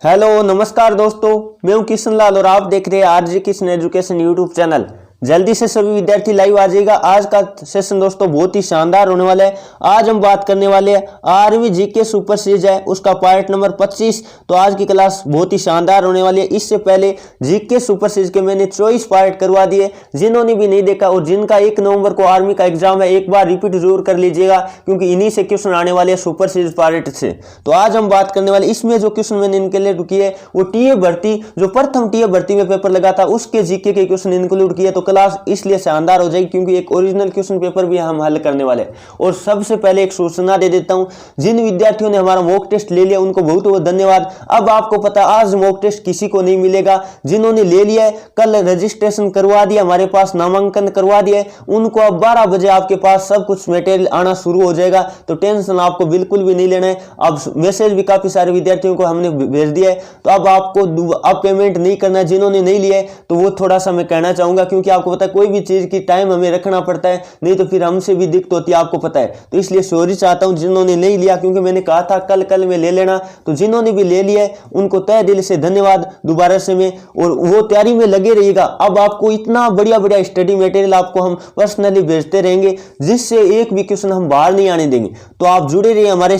Hello नमस्कार दोस्तों, मैं हूं किशन लाल और आप देख रहे हैं RJ Kishan education YouTube channel. जल्दी से सभी विद्यार्थी लाइव आ जाइएगा। आज का सेशन दोस्तों बहुत ही शानदार होने वाला है। आज हम बात करने वाले हैं 8वीं जीके सुपर सीरीज है उसका पार्ट नंबर 25। तो आज की क्लास बहुत ही शानदार होने वाली है। इससे पहले जीके सुपर सीरीज के मैंने 24 पार्ट करवा दिए। जिन्होंने भी नहीं देखा और जिनका 1 नवंबर को आर्मी का एग्जाम है, एक बार रिपीट जरूर कर लीजिएगा क्योंकि इन्हीं से क्वेश्चन आने वाले हैं सुपर सीरीज पार्ट से। तो आज हम बात करने वाले इसमें जो क्वेश्चन मैंने इंक्लूड किए वो टीए भर्ती, जो प्रथम टीए भर्ती में पेपर लगा था उसके जीके के क्वेश्चन इंक्लूड किए। तो क्लास इसलिए शानदार हो जाएगी क्योंकि एक ओरिजिनल क्वेश्चन पेपर भी हम हल करने वाले। और सबसे पहले एक सूचना दे देता हूं, जिन विद्यार्थियों ने हमारा मॉक टेस्ट ले लिया उनको बहुत बहुत धन्यवाद। अब आपको पता आज मॉक टेस्ट किसी को नहीं मिलेगा। जिन्होंने ले लिया है, कल रजिस्ट्रेशन करवा दिया, हमारे पास नामांकन करवा दिया है, उनको अब 12 बजे आपके पास सब कुछ मटेरियल आना शुरू हो जाएगा। तो टेंशन आपको बिल्कुल भी नहीं लेना है। अब मैसेज भी काफी सारे विद्यार्थियों को हमने भेज दिया है, तो अब आपको अब पेमेंट नहीं करना है। जिन्होंने नहीं लिया है तो वो थोड़ा सा मैं कहना चाहूंगा, क्योंकि आपको पता है कोई भी चीज की टाइम हमें रखना पड़ता है, नहीं तो फिर हमसे भी दिक्कत होती है, आपको पता है। तो इसलिए सॉरी चाहता हूं जिन्होंने नहीं लिया, क्योंकि मैंने कहा था कल में ले लेना। तो जिन्होंने भी ले लिया है उनको तहे दिल से धन्यवाद दोबारा से मैं, और वो तैयारी में लगे रहिएगा। अब आपको इतना बढ़िया बढ़िया स्टडी मटेरियल आपको हम पर्सनली भेजते रहेंगे, जिससे एक भी क्वेश्चन हम बाहर नहीं आने देंगे। तो आप जुड़े रहिए हमारे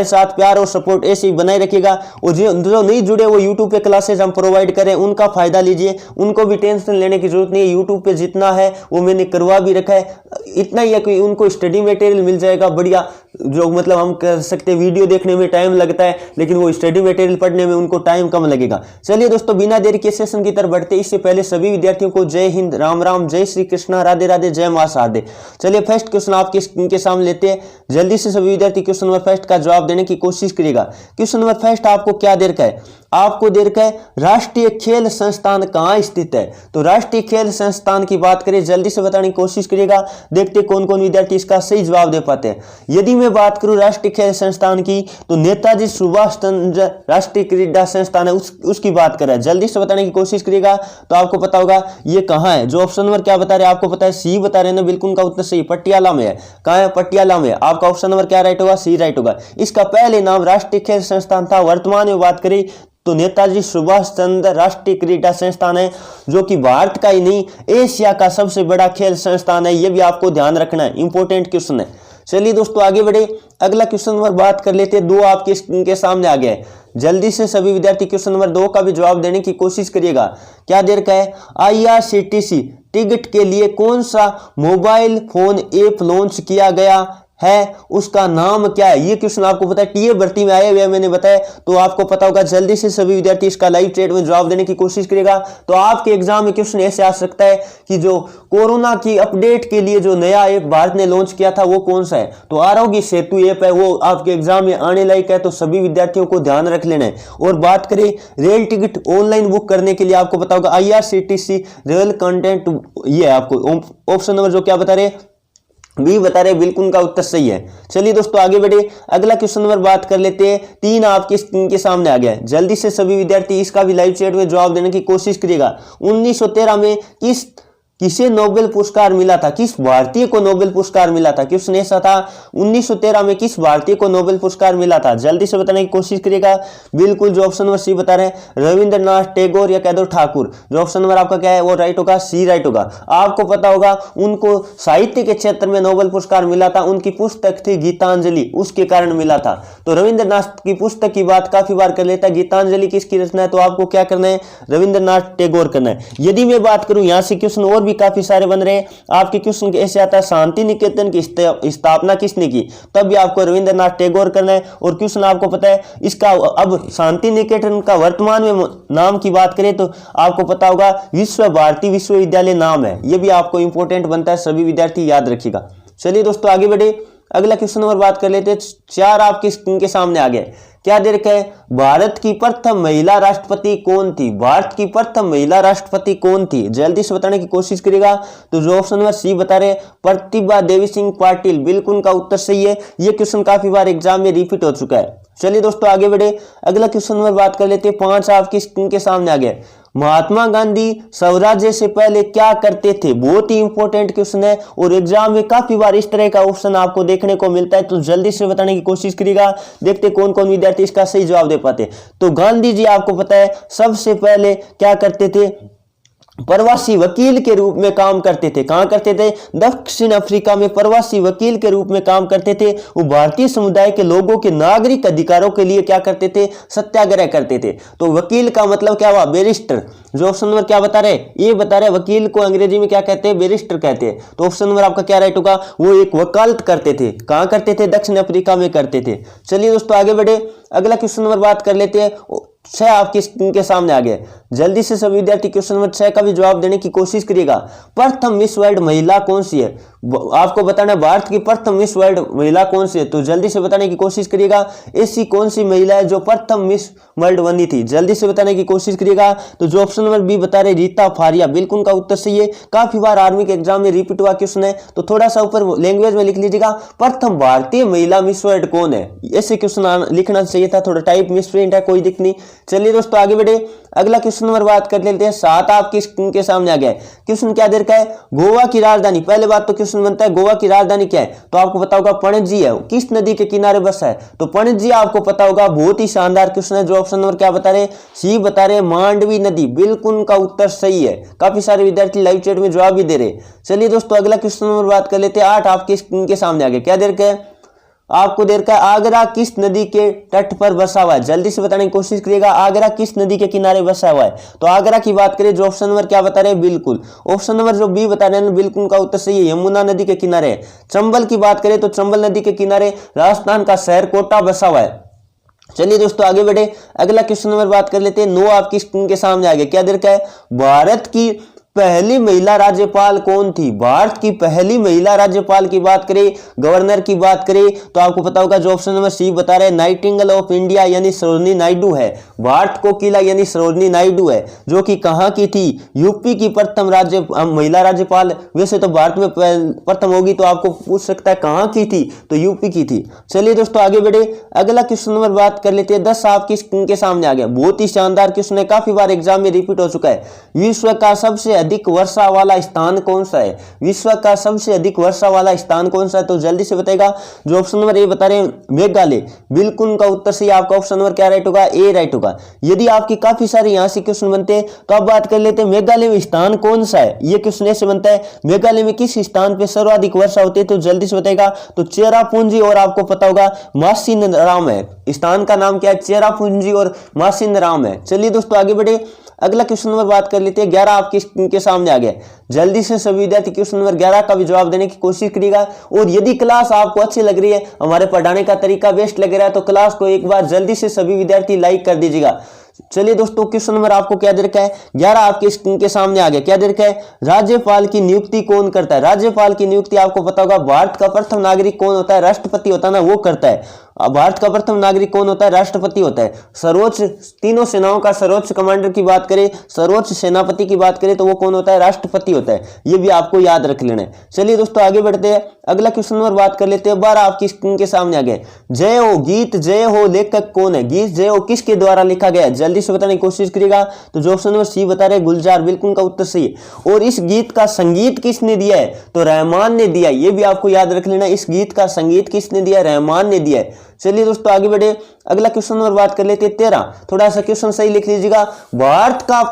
साथ प्यार और सपोर्ट ऐसे ही बनाए रखिएगा। और जो नहीं जुड़े वो यूट्यूब पे क्लासेज हम प्रोवाइड करें, उनका फायदा लीजिए। उनको भी टेंशन लेने की जरूरत नहीं है, यूट्यूब पे जितना है वो मैंने करवा भी रखा है। इतना ही है कि उनको स्टडी मटेरियल मिल जाएगा बढ़िया, जो मतलब हम कह सकते हैं वीडियो देखने में टाइम लगता है, लेकिन वो स्टडी मटेरियल पढ़ने में उनको टाइम कम लगेगा। चलिए दोस्तों, बिना देरी के सेशन की तरफ बढ़ते इससे पहले सभी विद्यार्थियों को जय हिंद, राम राम, जय श्री कृष्णा, राधे राधे, जय मां शारदे। चलिए फर्स्ट क्वेश्चन आपके इनके सामने लेते हैं। जल्दी से सभी विद्यार्थी क्वेश्चन नंबर फर्स्ट का जवाब देने की कोशिश करिएगा। क्वेश्चन नंबर फर्स्ट आपको क्या दे रखा है? आपको दे रखा है राष्ट्रीय खेल संस्थान कहां स्थित है। तो राष्ट्रीय खेल संस्थान की बात करें, जल्दी से बताने की कोशिश करिएगा। देखते कौन कौन विद्यार्थी इसका सही जवाब दे पाते हैं। यदि मैं बात करूं राष्ट्रीय खेल संस्थान की, तो नेताजी सुभाष चंद्र राष्ट्रीय क्रीडा संस्थान है, उसकी बात करें। जल्दी से बताने की कोशिश करिएगा तो आपको पता होगा ये कहां है। जो ऑप्शन नंबर क्या बता रहे हैं, आपको पता है सी बता रहे हैं ना, बिल्कुल का उत्तर सही, पटियाला में है। कहां है? पटियाला में। आपका ऑप्शन नंबर क्या राइट होगा? सी राइट होगा। इसका पहले नाम राष्ट्रीय खेल संस्थान था। वर्तमान में बात करें तो नेताजी सुभाष चंद्र राष्ट्रीय क्रीडा संस्थान है, जो कि भारत का ही नहीं एशिया का सबसे बड़ा खेल संस्थान है। यह भी आपको ध्यान रखना है, इंपॉर्टेंट क्वेश्चन है। चलिए दोस्तों आगे बढ़े, अगला क्वेश्चन नंबर बात कर लेते हैं। 2 आपके इनके सामने आ गया है। जल्दी से सभी विद्यार्थी क्वेश्चन नंबर 2 का भी जवाब देने की कोशिश करिएगा। क्या देर का है? IRCTC टिकट के लिए कौन सा मोबाइल फोन ऐप लॉन्च किया गया है, उसका नाम क्या है? ये क्वेश्चन आपको पता है टीए भर्ती में आए हुए मैंने बताया, तो आपको पता होगा। जल्दी से सभी विद्यार्थी इसका लाइव चैट में जवाब देने की कोशिश करेगा। तो आपके एग्जाम में क्वेश्चन ऐसे आ सकता है कि जो कोरोना की अपडेट के लिए जो नया ऐप भारत ने लॉन्च किया था वो कौन सा है? तो आरोग्य सेतु ऐप है, वो आपके एग्जाम में आने लायक है। तो सभी विद्यार्थियों को ध्यान रख लेना है। और बात करें रेल टिकट ऑनलाइन बुक करने के लिए, आपको पता होगा IRCTC रेल कंटेंट, ये है आपको ऑप्शन नंबर जो क्या बता रहे, बी बता रहे, बिल्कुल उनका उत्तर सही है। चलिए दोस्तों आगे बढ़े, अगला क्वेश्चन नंबर बात कर लेते हैं। 3 आपके स्क्रीन के सामने आ गया है। जल्दी से सभी विद्यार्थी इसका भी लाइव चैट में जवाब देने की कोशिश करिएगा। 1913 में किसे नोबेल पुरस्कार मिला था? किस भारतीय को नोबेल पुरस्कार मिला था? क्वेश्चन ऐसा था 1913 में किस भारतीय को नोबेल पुरस्कार मिला था? जल्दी से बताने की कोशिश करिएगा। बिल्कुल जो ऑप्शन नंबर सी बता रहे हैं, रविंद्रनाथ टैगोर या कह दो ठाकुर। जो ऑप्शन नंबर आपका क्या है वो राइट होगा, सी राइट होगा। आपको पता होगा उनको साहित्य के क्षेत्र में नोबेल पुरस्कार मिला था, उनकी पुस्तक थी गीतांजलि, उसके कारण मिला था। तो रविंद्रनाथ की पुस्तक की बात काफी बार कर लेता है। गीतांजलि किसकी रचना है? तो आपको क्या करना है, रविंद्रनाथ टैगोर करना है। यदि मैं बात करूं यहाँ से क्वेश्चन और भी काफी सारे बन रहे हैं आपके क्वेश्चन ऐसे आता है, शांति निकेतन की स्थापना किसने की? तब भी आपको रविंद्रनाथ टैगोर करना है। और क्वेश्चन आपको पता है इसका, अब शांति निकेतन का वर्तमान में नाम की बात करें तो आपको पता होगा विश्व भारती विश्वविद्यालय नाम है। यह भी आपको इंपॉर्टेंट बनता है, सभी विद्यार्थी याद रखिएगा। चलिए दोस्तों आगे बढ़े, अगला क्वेश्चन नंबर बात कर लेते हैं। 4 आपके स्क्रीन के सामने आ गए। क्या दे रखा है? भारत की प्रथम महिला राष्ट्रपति कौन थी? भारत की प्रथम महिला राष्ट्रपति कौन थी? जल्दी से बताने की कोशिश करिएगा। तो जो ऑप्शन नंबर सी बता रहे प्रतिभा देवी सिंह पाटिल, बिल्कुल उनका उत्तर सही है। यह क्वेश्चन काफी बार एग्जाम में रिपीट हो चुका है। चलिए दोस्तों आगे बढ़े, अगला क्वेश्चन नंबर बात कर लेते हैं। 5 आपकी स्क्रीन के सामने आ गया। महात्मा गांधी स्वराज्य से पहले क्या करते थे? बहुत ही इंपॉर्टेंट क्वेश्चन है और एग्जाम में काफी बार इस तरह का ऑप्शन आपको देखने को मिलता है, तो जल्दी से बताने की कोशिश करिएगा। देखते कौन कौन विद्यार्थी इसका सही जवाब दे पाते। तो गांधी जी आपको पता है सबसे पहले क्या करते थे? प्रवासी वकील के रूप में काम करते थे। कहां करते थे? दक्षिण अफ्रीका में प्रवासी वकील के रूप में काम करते थे। वो भारतीय समुदाय के लोगों के नागरिक अधिकारों के लिए क्या करते थे? सत्याग्रह करते थे। तो वकील का मतलब क्या हुआ? बैरिस्टर। जो ऑप्शन नंबर क्या बता रहे? ये बता रहे वकील को अंग्रेजी में क्या कहते हैं? बैरिस्टर कहते हैं। तो ऑप्शन नंबर आपका क्या राइट होगा? वो एक वकालत करते थे। कहां करते थे? दक्षिण अफ्रीका में करते थे। चलिए दोस्तों आगे बढ़े, अगला क्वेश्चन नंबर बात कर लेते हैं। 6 आपके स्क्रीन के सामने आ गए। जल्दी से सभी विद्यार्थी क्वेश्चन नंबर 6 का भी जवाब देने की कोशिश करिएगा। प्रथम मिस वर्ल्ड महिला कौन सी है? आपको बताना है भारत की प्रथम मिस वर्ल्ड महिला कौन सी है, तो जल्दी से बताने की कोशिश करिएगा। ऐसी कौन सी महिला है जो प्रथम मिस वर्ल्ड बनी थी? जल्दी से बताने की कोशिश करिएगा। तो जो ऑप्शन नंबर बी बता रहे रीता फारिया, बिल्कुल का उत्तर सही है। काफी बार आर्मी के एग्जाम में रिपीट हुआ क्वेश्चन है, तो थोड़ा सा ऊपर लैंग्वेज में लिख लीजिएगा, प्रथम भारतीय महिला मिस वर्ल्ड कौन है? ऐसे क्वेश्चन लिखना चाहिए था, थोड़ा टाइप मिसप्रिंट है, कोई दिक्कत नहीं। चलिए दोस्तों आगे बढ़े, अगला क्वेश्चन नंबर बात कर लेते हैं। 7 आपकी स्क्रीन के सामने आ गया है। क्वेश्चन क्या दे रखा है? गोवा की राजधानी, पहले बात तो क्वेश्चन बनता है गोवा की राजधानी क्या है? तो आपको पता होगा पणजी है। किस नदी के किनारे बसा है? तो पणजी आपको पता होगा। बहुत ही शानदार क्वेश्चन है। जो ऑप्शन नंबर क्या बता रहे? सी बता रहे, मांडवी नदी, बिल्कुल का उत्तर सही है। काफी सारे विद्यार्थी लाइव चैट में जवाब भी दे रहे। चलिए दोस्तों अगला क्वेश्चन नंबर बात कर लेते हैं। 8 आपके स्क्रीन के सामने आ गया। क्या दे रखा है? आपको दे रखा है आगरा किस नदी के तट पर बसा हुआ है? जल्दी से बताने की कोशिश करिएगा। आगरा किस नदी के किनारे बसा हुआ है? तो आगरा की बात करें, जो ऑप्शन नंबर क्या बता रहे हैं? बिल्कुल ऑप्शन नंबर जो बी बता रहे हैं बिल्कुल का उत्तर सही है, यमुना नदी के किनारे है। चंबल की बात करें तो चंबल नदी के किनारे राजस्थान का शहर कोटा बसा हुआ है। चलिए दोस्तों आगे बढ़े, अगला क्वेश्चन नंबर बात कर लेते हैं। 9 आपकी स्क्रीन के सामने आ गया। क्या दे रखा है? भारत की पहली महिला राज्यपाल कौन थी? भारत की पहली महिला राज्यपाल की बात करें, गवर्नर की बात करें, तो आपको पता होगा जो ऑप्शन नंबर सी बता रहे हैं नाइटिंगेल ऑफ इंडिया यानी सरोजिनी नायडू है। भारत कोकिला यानी सरोजिनी नायडू है, जो कि कहां की थी? यूपी की प्रथम महिला राज्यपाल। वैसे तो भारत में प्रथम होगी, तो आपको पूछ सकता है कहां की थी, तो यूपी की थी। चलिए दोस्तों आगे बढ़े, अगला क्वेश्चन नंबर बात कर लेते हैं। 10 आपकी स्क्रीन के सामने आ गया। बहुत ही शानदार क्वेश्चन है, काफी बार एग्जाम में रिपीट हो चुका है। विश्व का सबसे अधिक वर्षा वाला स्थान कौन सा है? विश्व का सबसे अधिक वर्षा वाला स्थान कौन सा है? तो जल्दी से बताएगा। जो ऑप्शन नंबर ए बता रहे हैं मेघालय, बिल्कुल का उत्तर सही। आपका ऑप्शन नंबर क्या राइट होगा? ए राइट होगा। यदि आपकी काफी सारे यहां से क्वेश्चन बनते हैं, तो आप बात कर लेते हैं मेघालय में स्थान कौन सा है। ये क्वेश्चन ऐसे बनता है, मेघालय में किस स्थान पे सर्वाधिक वर्षा होती है? तो जल्दी से बताएगा। तो चेरापूंजी और आपको पता होगा मासिनराम है। स्थान का नाम क्या है? चेरापूंजी और मासिनराम है। चलिए दोस्तों आगे बढ़े, अगला क्वेश्चन नंबर बात कर लेते हैं। 11 आपके स्क्रीन के सामने आ गया। जल्दी से सभी विद्यार्थी क्वेश्चन नंबर 11 का भी जवाब देने की कोशिश करिएगा। और यदि क्लास आपको अच्छी लग रही है, हमारे पढ़ाने का तरीका बेस्ट लग रहा है, तो क्लास को एक बार जल्दी से सभी विद्यार्थी लाइक कर दीजिएगा। चलिए दोस्तों क्वेश्चन नंबर आपको क्या दे रखा है? 11 आपके स्क्रीन के सामने आ गया। क्या दे रखा है? राज्यपाल की नियुक्ति कौन करता है? राज्यपाल की नियुक्ति आपको पता होगा भारत का प्रथम नागरिक कौन होता है? राष्ट्रपति होता है ना, वो करता है। भारत का प्रथम नागरिक कौन होता है? राष्ट्रपति होता है। सर्वोच्च तीनों सेनाओं का सर्वोच्च कमांडर की बात करें, सर्वोच्च सेनापति की बात करें, तो वो कौन होता है? राष्ट्रपति होता है। ये भी आपको याद रख लेना है। चलिए दोस्तों आगे बढ़ते हैं, अगला क्वेश्चन नंबर बात कर लेते हैं। 12 आपकी स्क्रीन के सामने आ गए। जय हो गीत जय हो लेखक कौन है? गीत जय हो किसके द्वारा लिखा गया है? जल्दी से बताने की कोशिश करिएगा। तो जो ऑप्शन नंबर सी बता रहे गुलजार, बिल्कुल का उत्तर सही है। और इस गीत का संगीत किसने दिया है? तो रहमान ने दिया। ये भी आपको याद रख लेना, इस गीत का संगीत किसने दिया? रहमान ने दिया है। चलिए दोस्तों आगे बढ़े, अगला क्वेश्चन नंबर बात कर लेते हैं। 13, थोड़ा सा क्वेश्चन सही लिख लीजिएगा। भारत का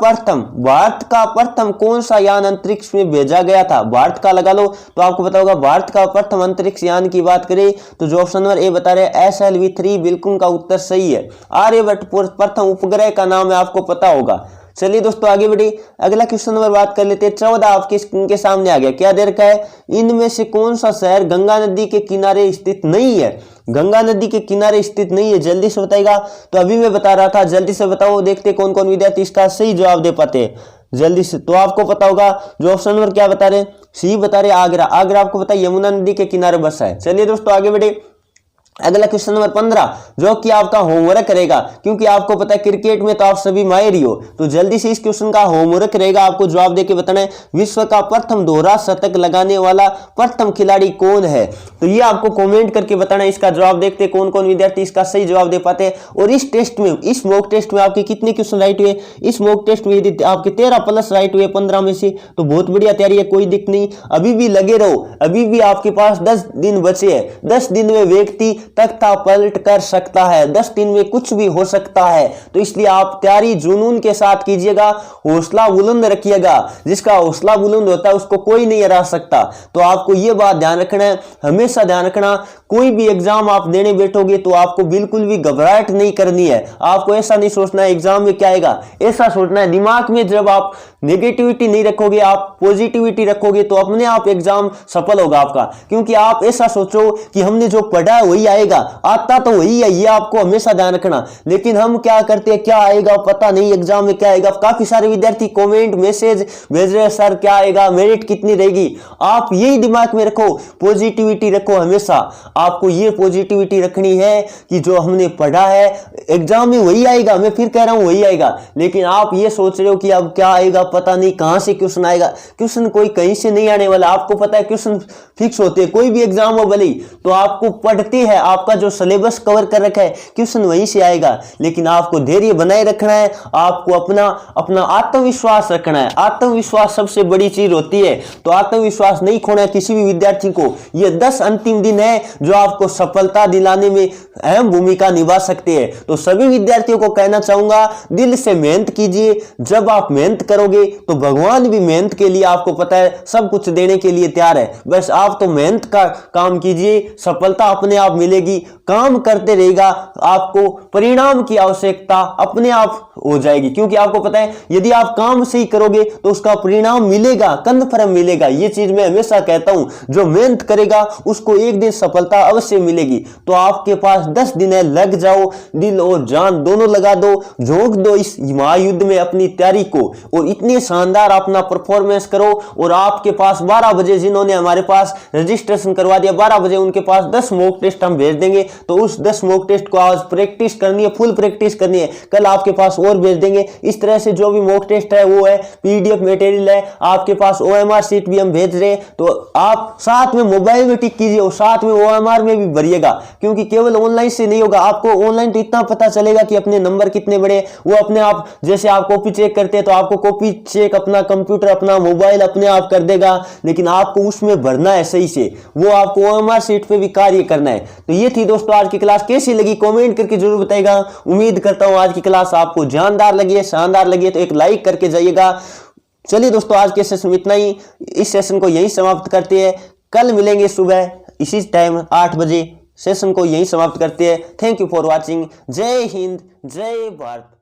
प्रथम कौन सा यान अंतरिक्ष में भेजा गया था? भारत का लगा लो, तो आपको पता होगा भारत का प्रथम अंतरिक्ष यान की बात करें, तो जो ऑप्शन नंबर ए बता रहे हैं SLV-3, बिल्कुल का उत्तर सही है। आर्यभट्ट प्रथम उपग्रह का नाम है, आपको पता होगा। चलिए दोस्तों आगे बढ़ी, अगला क्वेश्चन नंबर बात कर लेते हैं। 14 आपके स्क्रीन के सामने आ गया। क्या दे रखा है? इनमें से कौन सा शहर गंगा नदी के किनारे स्थित नहीं है? गंगा नदी के किनारे स्थित नहीं है, जल्दी से बताएगा। तो अभी मैं बता रहा था, जल्दी से बताओ, देखते कौन कौन विद्यार्थी इसका सही जवाब दे पाते हैं जल्दी से। तो आपको पता होगा जो ऑप्शन नंबर क्या बता रहे हैं, सी बता रहे आगरा। आगरा आपको पता है यमुना नदी के किनारे बसा है। चलिए दोस्तों आगे बढ़े, अगला क्वेश्चन नंबर 15 जो कि आपका होमवर्क रहेगा, क्योंकि आपको पता है क्रिकेट में तो आप सभी माहिर ही हो, तो जल्दी से इस क्वेश्चन का होमवर्क रहेगा, आपको जवाब देके बताना है विश्व का प्रथम दोहरा शतक लगाने वाला प्रथम खिलाड़ी कौन है। तो ये आपको कमेंट करके बताना है। इसका जवाब देखते हैं कौन कौन विद्यार्थी इसका सही जवाब दे पाते हैं। और इस टेस्ट में, इस मॉक टेस्ट में आपके कितने क्वेश्चन राइट हुए, इस मॉक टेस्ट में यदि आपके 13 प्लस राइट हुए 15 में से, तो बहुत बढ़िया तैयारी है, कोई दिक्कत नहीं, अभी भी लगे रहो, अभी भी आपके पास 10 दिन बचे हैं। 10 दिन में व्यक्ति तख्ता पलट कर सकता है, 10 दिन में कुछ भी हो सकता है, तो इसलिए आप तैयारी जुनून के साथ कीजिएगा, हौसला बुलंद रखिएगा, जिसका हौसला बुलंद होता है उसको कोई नहीं हरा सकता। तो आपको यह बात ध्यान रखना है, हमेशा ध्यान रखना, कोई भी एग्जाम आप देने बैठोगे तो आपको बिल्कुल भी घबराहट नहीं करनी है। आपको ऐसा नहीं सोचना है एग्जाम में क्या आएगा, ऐसा सोचना है दिमाग में जब आप नेगेटिविटी नहीं रखोगे, आप पॉजिटिविटी रखोगे, तो अपने आप एग्जाम सफल होगा आपका। क्योंकि आप ऐसा सोचो कि हमने जो पढ़ा वही आएगा, आता तो वही है, ये आपको हमेशा ध्यान रखना। लेकिन हम क्या करते हैं, क्या आएगा पता नहीं, एग्जाम में क्या आएगा। काफी सारे विद्यार्थी कमेंट मैसेज भेज रहे हैं, सर क्या आएगा, मेरिट कितनी रहेगी। आप यही दिमाग में रखो, पॉजिटिविटी रखो हमेशा। आपको ये पॉजिटिविटी रखनी है कि जो हमने पढ़ा है एग्जाम में वही आएगा, मैं फिर कह रहा हूं वही आएगा। लेकिन आप ये सोच रहे हो कि अब क्या आएगा पता नहीं, कहां से क्वेश्चन आएगा। क्वेश्चन कोई कहीं से नहीं आने वाला, आपको पता है क्वेश्चन फिक्स होते हैं, कोई भी एग्जाम हो भले, तो आपको पढ़ते हैं, आपका जो सिलेबस कवर कर रखा है क्वेश्चन वहीं से आएगा। लेकिन आपको धैर्य बनाए रखना है, आपको अपना आत्मविश्वास रखना है। आत्मविश्वास सबसे बड़ी चीज होती है, तो आत्मविश्वास नहीं खोना है किसी भी विद्यार्थी को। ये 10 अंतिम दिन है जो आपको सफलता दिलाने में अहम भूमिका निभा सकते हैं। तो सभी विद्यार्थियों को कहना चाहूंगा, दिल से मेहनत कीजिए। जब आप मेहनत करोगे तो भगवान भी मेहनत के लिए, आपको पता है, सब कुछ देने के लिए तैयार है। बस आप तो मेहनत का काम कीजिए, सफलता अपने आप मिलेगी। काम करते रहेगा, आपको परिणाम की आवश्यकता अपने आप हो जाएगी। क्योंकि आपको पता है यदि आप काम सही करोगे तो उसका परिणाम मिलेगा, कन्फर्म मिलेगा। ये चीज मैं हमेशा कहता हूं, जो मेहनत करेगा उसको एक दिन सफलता अवश्य मिलेगी। तो आपके पास 10 दिन है, लग जाओ, दिल और जान दोनों लगा दो, झोंक दो इस महायुद्ध में अपनी तैयारी को, और इतने शानदार अपना परफॉर्मेंस करो। और आपके पास 12 बजे जिन्होंने हमारे पास रजिस्ट्रेशन करवा दिया, 12 बजे उनके पास 10 मॉक टेस्ट हम भेज देंगे। तो उस 10 मॉक टेस्ट को आज प्रैक्टिस करनी है, फुल प्रैक्टिस करनी है, कल आपके पास और भेज देंगे। इस तरह से जो भी मॉक टेस्ट है वो है, पीडीएफ मटेरियल है, आपके पास ओएमआर शीट भी हम भेज रहे हैं। तो आप साथ में मोबाइल में टिक कीजिए और साथ में ओएमआर में भी भरिएगा, क्योंकि केवल ऑनलाइन से नहीं होगा। आपको ऑनलाइन तो इतना पता चलेगा कि अपने नंबर कितने बड़े, वो अपने आप, जैसे आप कॉपी चेक करते हैं तो आपको कॉपी चेक अपना कंप्यूटर, अपना मोबाइल अपने आप कर देगा। लेकिन आपको उसमें भरना है सही से, वो आपको ओएमआर शीट पे भी कार्य करना है। तो ये थी दोस्तों आज की क्लास, कैसी लगी कमेंट करके जरूर बताइएगा। उम्मीद करता हूं आज की क्लास आपको जानदार लगी है, शानदार लगी है, तो एक लाइक करके जाइएगा। चलिए दोस्तों आज के सेशन में इतना ही, इस सेशन को यहीं समाप्त करते हैं। कल मिलेंगे सुबह इसी टाइम 8 बजे, सेशन को यहीं समाप्त करते हैं। Thank you for watching. जय हिंद, जय भारत।